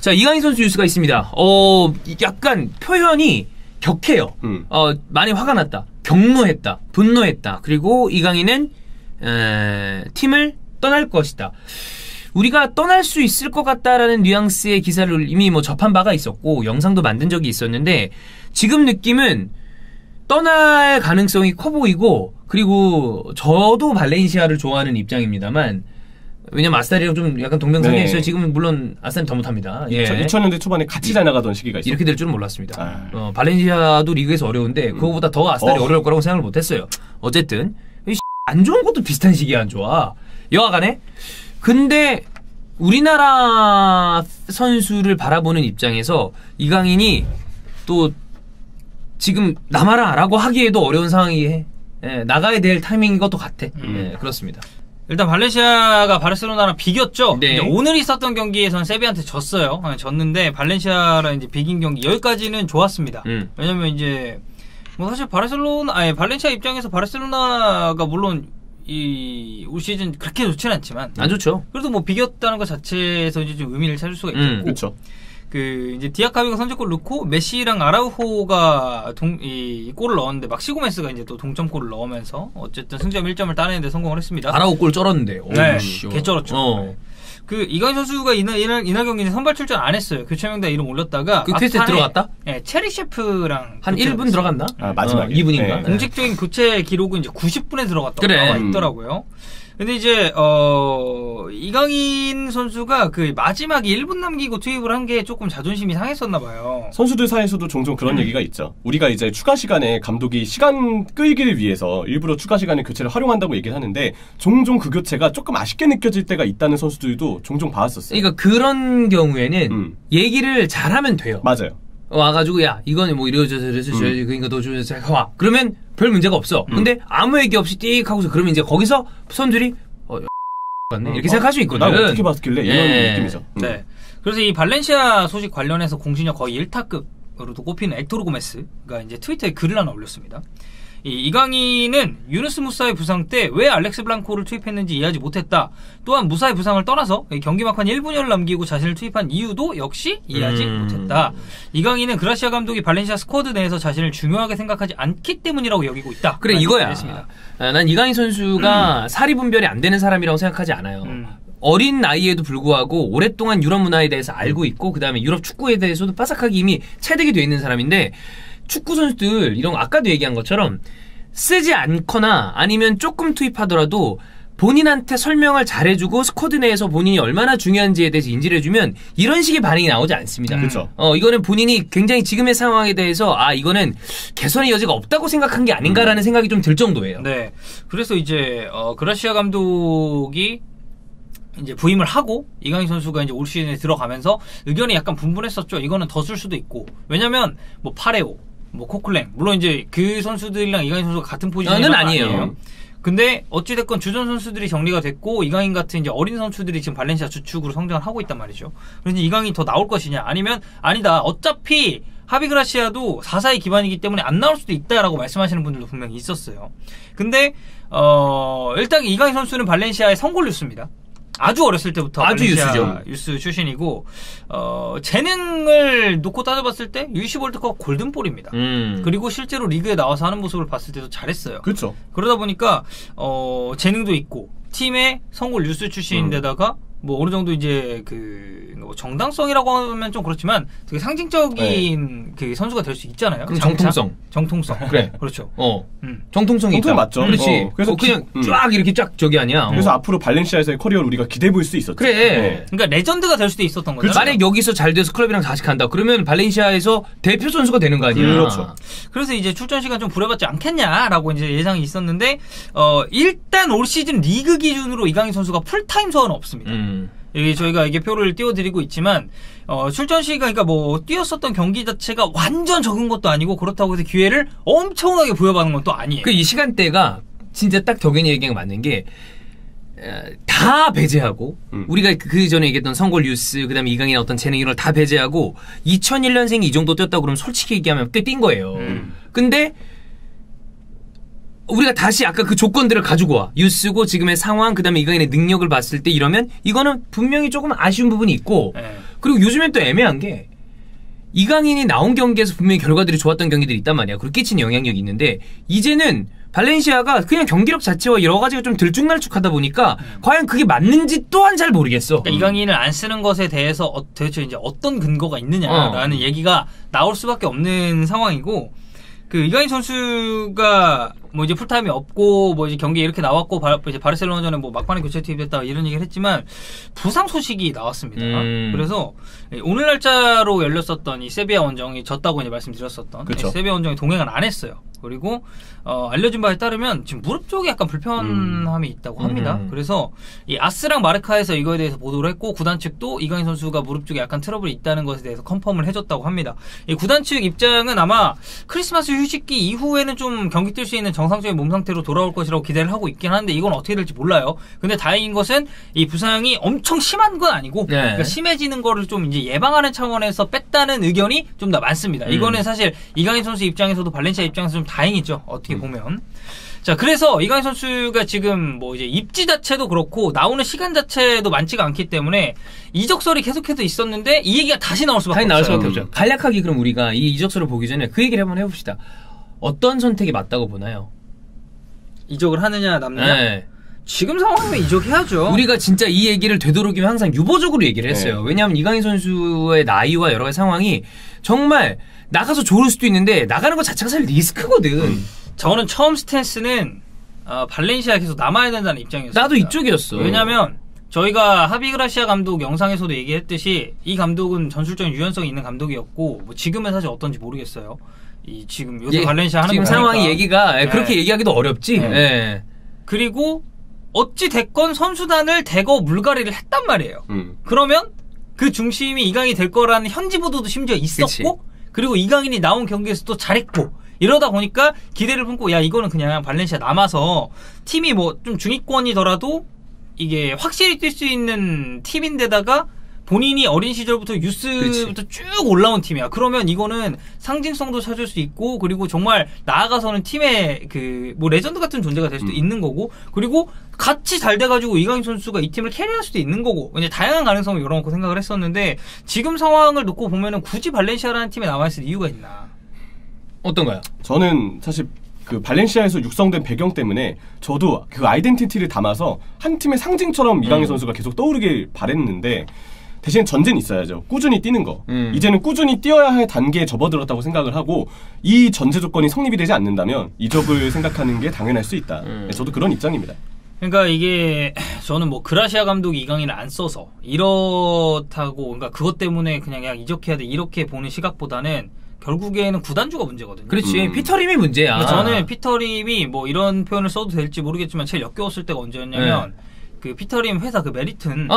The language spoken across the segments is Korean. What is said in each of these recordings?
자, 이강인 선수 뉴스가 있습니다. 약간 표현이 격해요. 많이 화가 났다. 격노했다. 분노했다. 그리고 이강인은 팀을 떠날 것이다. 우리가 떠날 수 있을 것 같다라는 뉘앙스의 기사를 이미 뭐 접한 바가 있었고 영상도 만든 적이 있었는데 지금 느낌은 떠날 가능성이 커 보이고 그리고 저도 발렌시아를 좋아하는 입장입니다만 왜냐면 아스날이랑 좀 약간 동병상련했어요. 지금은 물론 아스날이 더 못합니다. 2000년대 초반에 같이 잘 나가던 시기가 있어요. 이렇게 될 줄은 몰랐습니다. 발렌시아도 리그에서 어려운데 그거보다 더 아스날이 어려울 거라고 생각을 못했어요. 어쨌든 안 좋은 것도 비슷한 시기에 안 좋아. 여하간에 근데 우리나라 선수를 바라보는 입장에서 이강인이 또 지금 남아라 라고 하기에도 어려운 상황이 나가야 될 타이밍인 것도 같아. 그렇습니다. 일단 발렌시아가 바르셀로나랑 비겼죠. 네. 이제 오늘 있었던 경기에선 세비한테 졌어요. 졌는데 발렌시아랑 이제 비긴 경기 여기까지는 좋았습니다. 왜냐면 이제 뭐 사실 발렌시아 입장에서 바르셀로나가 물론 올 시즌 그렇게 좋지는 않지만 안 좋죠. 그래도 뭐 비겼다는 것 자체에서 이제 좀 의미를 찾을 수가 있고 그렇죠. 이제 디아카비가 선제골 넣고 메시랑 아라우호가 이 골을 넣었는데 막시고메스가 이제 또 동점골을 넣으면서 어쨌든 승점 1점을 따내는데 성공을 했습니다. 아라우호 골 쩔었는데. 네, 개쩔었죠. 이강인 선수가 이날 경기는 선발 출전 안 했어요. 교체 명단 이름 올렸다가 퀘스트에 들어갔다? 네, 체리셰프랑 한 1분 들어갔나? 마지막에 2분인가? 네. 공식적인 교체 기록은 이제 90분에 들어갔다고 나와 있더라고요. 근데 이제 이강인 선수가 그 마지막에 1분 남기고 투입을 한 게 조금 자존심이 상했었나 봐요. 선수들 사이에서도 종종 그런 얘기가 있죠. 우리가 이제 추가 시간에 감독이 시간 끌기를 위해서 일부러 추가 시간에 교체를 활용한다고 얘기를 하는데 종종 그 교체가 조금 아쉽게 느껴질 때가 있다는 선수들도 종종 봐왔었어요. 그러니까 그런 경우에는 얘기를 잘하면 돼요. 맞아요. 와가지고 야 이거는 뭐 이래서 그러니까 너 좀 와 그러면 별 문제가 없어. 근데 아무 얘기 없이 띡 하고서 그러면 이제 거기서 선수들이 같네 이렇게 생각할 수 있거든. 나 어떻게 봤길래 이런 느낌이죠. 네. 그래서 이 발렌시아 소식 관련해서 공신력 거의 1타급으로도 꼽히는 엑토르 고메스가 이제 트위터에 글을 하나 올렸습니다. 이강인은 유누스 무사의 부상 때 왜 알렉스 블랑코를 투입했는지 이해하지 못했다. 또한 무사의 부상을 떠나서 경기 막판 1분여를 남기고 자신을 투입한 이유도 역시 이해하지 못했다. 이강인은 그라시아 감독이 발렌시아 스쿼드 내에서 자신을 중요하게 생각하지 않기 때문이라고 여기고 있다. 그래 이거야. 난 이강인 선수가 사리 분별이 안 되는 사람이라고 생각하지 않아요. 어린 나이에도 불구하고 오랫동안 유럽 문화에 대해서 알고 있고 그 다음에 유럽 축구에 대해서도 빠삭하게 이미 체득이 돼 있는 사람인데 축구 선수들 이런 거 아까도 얘기한 것처럼 쓰지 않거나 아니면 조금 투입하더라도 본인한테 설명을 잘해주고 스쿼드 내에서 본인이 얼마나 중요한지에 대해서 인지를 해주면 이런 식의 반응이 나오지 않습니다. 그렇죠. 이거는 본인이 굉장히 지금의 상황에 대해서 이거는 개선의 여지가 없다고 생각한 게 아닌가라는 생각이 좀 들 정도예요. 네. 그래서 이제 그라시아 감독이 이제 부임을 하고 이강인 선수가 이제 올 시즌에 들어가면서 의견이 약간 분분했었죠. 이거는 더 쓸 수도 있고 왜냐면 뭐 파레오 뭐 코클랭 물론 이제 그 선수들이랑 이강인 선수가 같은 포지션은 아니에요. 근데 어찌됐건 주전 선수들이 정리가 됐고 이강인 같은 이제 어린 선수들이 지금 발렌시아 주축으로 성장을 하고 있단 말이죠. 그래서 이강인이 더 나올 것이냐 아니면 아니다 어차피 하비 그라시아도 4-4의 기반이기 때문에 안 나올 수도 있다라고 말씀하시는 분들도 분명히 있었어요. 근데 일단 이강인 선수는 발렌시아의 선골 뉴스입니다. 아주 어렸을 때부터 아주 유스죠. 유스 출신이고 재능을 놓고 따져봤을 때 U20 월드컵 골든볼입니다. 그리고 실제로 리그에 나와서 하는 모습을 봤을 때도 잘했어요. 그렇죠. 그러다 보니까 재능도 있고 팀의 선골 유스 출신인데다가 뭐 어느 정도 이제 정당성이라고 하면 좀 그렇지만 되게 상징적인 그 선수가 될 수 있잖아요. 그럼 정통성. 그래. 그렇죠. 정통성이 있다. 맞죠. 그렇지. 그래서 그냥 쫙 이렇게 쫙 저기 아니야. 그래서 앞으로 발렌시아에서의 커리어를 우리가 기대해 볼 수 있었죠. 그래. 네. 그러니까 레전드가 될 수도 있었던 거죠. 만약 여기서 잘 돼서 클럽이랑 자식한다. 그러면 발렌시아에서 대표 선수가 되는 거 아니야. 그렇죠. 그래서 이제 출전 시간 좀 부려받지 않겠냐라고 이제 예상이 있었는데 일단 올 시즌 리그 기준으로 이강인 선수가 풀타임 소환은 없습니다. 저희가 이게 표를 띄워드리고 있지만 출전 시간 그러니까 뭐 뛰었었던 경기 자체가 완전 적은 것도 아니고 그렇다고 해서 기회를 엄청나게 부여받는 건 또 아니에요. 이 시간대가 진짜 딱 덕현이 얘기가 맞는 게 다 배제하고 우리가 그 전에 얘기했던 선골 뉴스 그다음에 이강인의 어떤 재능 이런 걸 다 배제하고 2001년생이 이 정도 뛰었다고 그러면 솔직히 얘기하면 꽤 뛴 거예요. 근데 우리가 다시 아까 그 조건들을 가지고 와. 유스고 지금의 상황 그다음에 이강인의 능력을 봤을 때 이러면 이거는 분명히 조금 아쉬운 부분이 있고 그리고 요즘엔 또 애매한 게 이강인이 나온 경기에서 분명히 결과들이 좋았던 경기들이 있단 말이야. 그리고 끼치는 영향력이 있는데 이제는 발렌시아가 그냥 경기력 자체와 여러 가지가 좀 들쭉날쭉하다 보니까 과연 그게 맞는지 또한 잘 모르겠어. 그러니까 이강인을 안 쓰는 것에 대해서 도대체 이제 어떤 근거가 있느냐라는 얘기가 나올 수밖에 없는 상황이고, 그 이강인 선수가 뭐 이제 풀타임이 없고 뭐 이제 경기에 이렇게 나왔고 이제 바르셀로나전에 뭐 막판에 교체 투입됐다 이런 얘기를 했지만 부상 소식이 나왔습니다. 그래서 오늘 날짜로 열렸었던 이 세비야 원정이 졌다고 이제 말씀드렸었던 세비야 원정이 동행을 안 했어요. 그리고 알려진 바에 따르면 지금 무릎 쪽에 약간 불편함이 있다고 합니다. 그래서 이 아스랑 마르카에서 이거에 대해서 보도를 했고, 구단 측도 이강인 선수가 무릎 쪽에 약간 트러블이 있다는 것에 대해서 컨펌을 해줬다고 합니다. 이 구단 측 입장은 아마 크리스마스 휴식기 이후에는 좀 경기 뛸 수 있는 정상적인 몸 상태로 돌아올 것이라고 기대를 하고 있긴 하는데 이건 어떻게 될지 몰라요. 근데 다행인 것은 이 부상이 엄청 심한 건 아니고 그러니까 심해지는 거를 좀 이제 예방하는 차원에서 뺐다는 의견이 좀 더 많습니다. 이거는 사실 이강인 선수 입장에서도 발렌시아 입장에서 좀 다행이죠. 어떻게 보면. 자, 그래서 이강인 선수가 지금 뭐 이제 입지 자체도 그렇고 나오는 시간 자체도 많지가 않기 때문에 이적설이 계속해서 있었는데 이 얘기가 다시 나올 수밖에 없어요. 나올 수밖에 없죠. 간략하게 그럼 우리가 이 이적설을 보기 전에 그 얘기를 한번 해봅시다. 어떤 선택이 맞다고 보나요? 이적을 하느냐 남느냐? 네. 지금 상황이면 이적해야죠. 우리가 진짜 이 얘기를 되도록이면 항상 유보적으로 얘기를 했어요. 왜냐하면 이강인 선수의 나이와 여러 가지 상황이 정말 나가서 좋을 수도 있는데 나가는 것 자체가 사실 리스크거든. 저는 처음 스탠스는 발렌시아에 계속 남아야 된다는 입장이었어요. 나도 이쪽이었어. 왜냐하면 저희가 하비 그라시아 감독 영상에서도 얘기했듯이 이 감독은 전술적인 유연성이 있는 감독이었고 뭐 지금은 사실 어떤지 모르겠어요. 이 지금 요새 발렌시아 하는 지금 거 상황이 얘기가 그렇게 얘기하기도 어렵지. 그리고 어찌 됐건 선수단을 대거 물갈이를 했단 말이에요. 그러면 그 중심이 이강인이 될 거라는 현지 보도도 심지어 있었고, 그치. 그리고 이강인이 나온 경기에서도 잘했고, 이러다 보니까 기대를 품고 야 이거는 그냥 발렌시아 남아서 팀이 뭐 좀 중위권이더라도 이게 확실히 뛸 수 있는 팀인데다가 본인이 어린 시절부터 유스부터 쭉 올라온 팀이야. 그러면 이거는 상징성도 찾을 수 있고, 그리고 정말 나아가서는 팀의 그 뭐 레전드 같은 존재가 될 수도 있는 거고, 그리고 같이 잘 돼가지고 이강인 선수가 이 팀을 캐리할 수도 있는 거고, 이제 다양한 가능성을 열어놓고 생각을 했었는데 지금 상황을 놓고 보면은 굳이 발렌시아라는 팀에 남아있을 이유가 있나? 어떤가요? 저는 사실 그 발렌시아에서 육성된 배경 때문에 저도 그 아이덴티티를 담아서 한 팀의 상징처럼 이강인 선수가 계속 떠오르길 바랬는데 대신 전제는 있어야죠. 꾸준히 뛰는 거. 이제는 꾸준히 뛰어야 할 단계에 접어들었다고 생각을 하고 이 전제 조건이 성립이 되지 않는다면 이적을 생각하는 게 당연할 수 있다. 저도 그런 입장입니다. 그러니까 이게 저는 뭐 그라시아 감독이 이강인을 안 써서 이렇다고 그러니까 그것 때문에 그냥 이적해야 돼 이렇게 보는 시각보다는 결국에는 구단주가 문제거든요. 그렇지. 피터림이 문제야. 저는 피터림이 뭐 이런 표현을 써도 될지 모르겠지만 제일 역겨웠을 때가 언제였냐면 그 피터림 회사 그 메리튼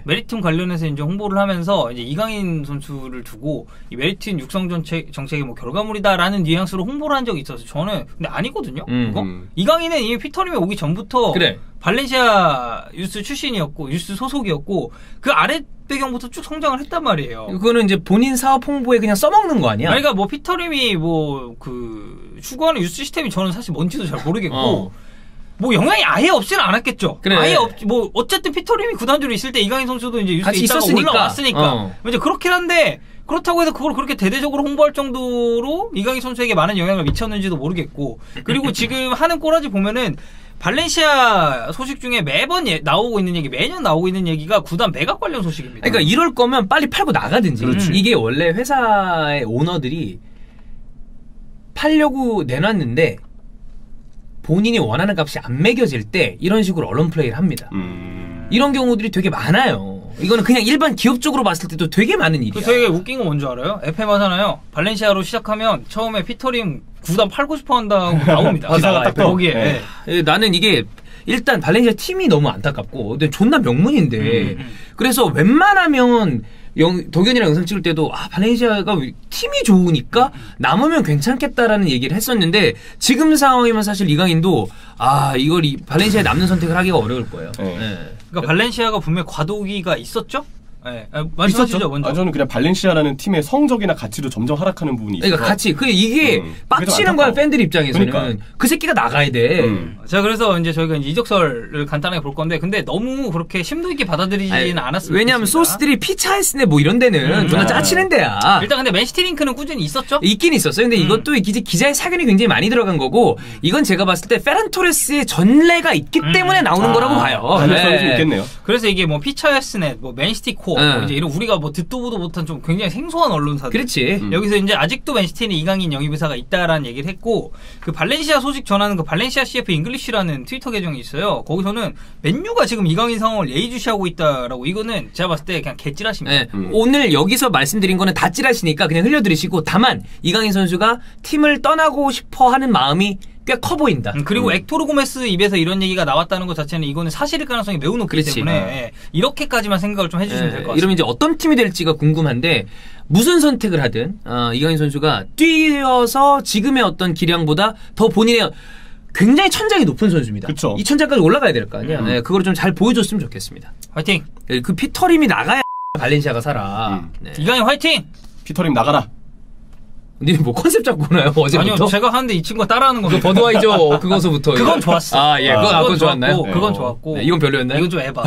메리튼 관련해서 이제 홍보를 하면서 이제 이강인 선수를 두고 이 메리튼 육성 정책의 뭐 결과물이다라는 뉘앙스로 홍보를 한 적이 있어서 저는 근데 아니거든요. 그거? 이강인은 이미 피터림이 오기 전부터 발렌시아 유스 출신이었고 유스 소속이었고 그 아래 배경부터 쭉 성장을 했단 말이에요. 그거는 이제 본인 사업 홍보에 그냥 써먹는 거 아니야? 그러니까 뭐 피터림이 뭐 그 추구하는 유스 시스템이 저는 사실 뭔지도 잘 모르겠고. 뭐 영향이 아예 없지는 않았겠죠. 아예 뭐 어쨌든 피터림이 구단주로 있을 때 이강인 선수도 이제 유스에 있다가 올라왔으니까. 이제 그렇긴 한데 그렇다고 해서 그걸 그렇게 대대적으로 홍보할 정도로 이강인 선수에게 많은 영향을 미쳤는지도 모르겠고. 그리고 지금 하는 꼬라지 보면은 발렌시아 소식 중에 매번 나오고 있는 얘기, 매년 나오고 있는 얘기가 구단 매각 관련 소식입니다. 그러니까 이럴 거면 빨리 팔고 나가든지. 이게 원래 회사의 오너들이 팔려고 내놨는데 본인이 원하는 값이 안 매겨질 때 이런 식으로 언론 플레이를 합니다. 이런 경우들이 되게 많아요. 이거는 그냥 일반 기업적으로 봤을 때도 되게 많은 일이야. 되게 웃긴 건 뭔지 알아요? FM 하잖아요. 발렌시아로 시작하면 처음에 피터림 구단 팔고 싶어 한다고 나옵니다. 기사가 딱 거기에. 나는 이게 일단 발렌시아 팀이 너무 안타깝고 근데 존나 명문인데 그래서 웬만하면 덕현이랑 영상 찍을 때도 발렌시아가 팀이 좋으니까 남으면 괜찮겠다라는 얘기를 했었는데 지금 상황이면 사실 이강인도 이걸 발렌시아에 남는 선택을 하기가 어려울 거예요. 그러니까 발렌시아가 분명히 과도기가 있었죠. 네. 말씀하시죠 먼저. 저는 그냥 발렌시아라는 팀의 성적이나 가치도 점점 하락하는 부분이 있어요. 그러니까 같이 이게 빡치는 거야 팬들 입장에서는. 그러니까. 그 새끼가 나가야 돼. 자 그래서 이제 저희가 이제 이적설을 간단하게 볼 건데 근데 너무 그렇게 심도 있게 받아들이지는 않았습니다. 왜냐하면 소스들이 피차이스네 뭐 이런 데는 존나 짜치는 데야. 일단 근데 맨시티 링크는 꾸준히 있었죠? 있긴 있었어요. 근데 이것도 기자의 사견이 굉장히 많이 들어간 거고 이건 제가 봤을 때 페란 토레스의 전례가 있기 때문에 나오는 거라고 봐요. 가능성이 좀 있겠네요. 그래서 이게 뭐 피차이스넷, 뭐 맨시티 코어 뭐 이제 이런 우리가 뭐 듣도 보도 못한 좀 굉장히 생소한 언론사들. 그렇지. 여기서 이제 아직도 맨시티는 이강인 영입의사가 있다라는 얘기를 했고 그 발렌시아 소식 전하는 그 발렌시아 CF 잉글리시라는 트위터 계정이 있어요. 거기서는 맨유가 지금 이강인 상황을 예의주시하고 있다라고 이거는 제가 봤을 때 그냥 개찌라십니다. 네. 오늘 여기서 말씀드린 거는 다 찌라시니까 그냥 흘려드리시고 다만 이강인 선수가 팀을 떠나고 싶어하는 마음이 꽤 커 보인다. 그리고 엑토르 고메스 입에서 이런 얘기가 나왔다는 것 자체는 이거는 사실일 가능성이 매우 높기 그렇지. 때문에 이렇게까지만 생각을 좀 해주시면 될 것 같습니다. 이러면 이제 어떤 팀이 될지가 궁금한데 무슨 선택을 하든 이강인 선수가 뛰어서 지금의 어떤 기량보다 더 본인의 굉장히 천장이 높은 선수입니다. 그쵸. 이 천장까지 올라가야 될 거 아니야. 네, 그걸 좀 잘 보여줬으면 좋겠습니다. 화이팅! 그 피터림이 나가야 발렌시아가 살아. 네. 이강인 화이팅! 피터림 나가라. 근데 뭐 컨셉 잡고 오나요? 어제부터? 아니요, 제가 하는데 이 친구가 따라하는 그 겁니다. 버드와이저 그거서부터. 그건 좋았어. 아, 예. 그건 좋았나요? 그건 좋았고. 네, 이건 별로였나요? 이건 좀 에바.